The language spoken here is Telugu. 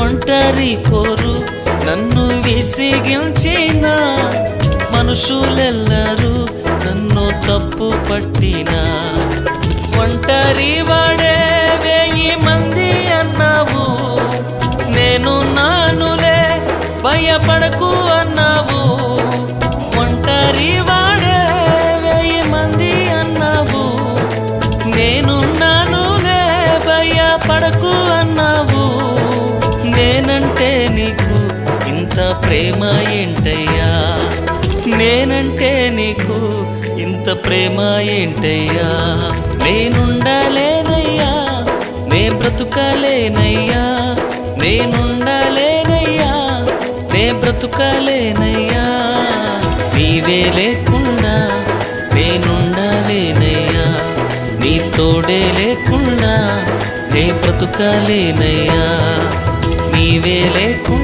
ఒంటరి పోరు నన్ను విసిగించిన మనుషులెల్లరూ నన్ను తప్పు పట్టినా ఒంటరి వాడే 1000 మంది అన్నావు నేను నానులే భయపడకు అన్నావు ఒంటరి వాడే 1000 మంది అన్నావు నేను నానులే భయపడకు అన్నావు నేనంటే నీకు ఇంత ప్రేమ ఏంటయ్యా నేనంటే నీకు ఇంత ప్రేమ ఏంటయ్యా నేనుండలేనయ్యా నే బ్రతుకలేనయ్యా నేనుండలేనయ్యా నే బ్రతుకలేనయ్యా నీవే లేకుండా నేనుండలేనయ్యా నీ తోడే లేకుండా నే బ్రతుకలేనయ్యా నీవే లేకుండా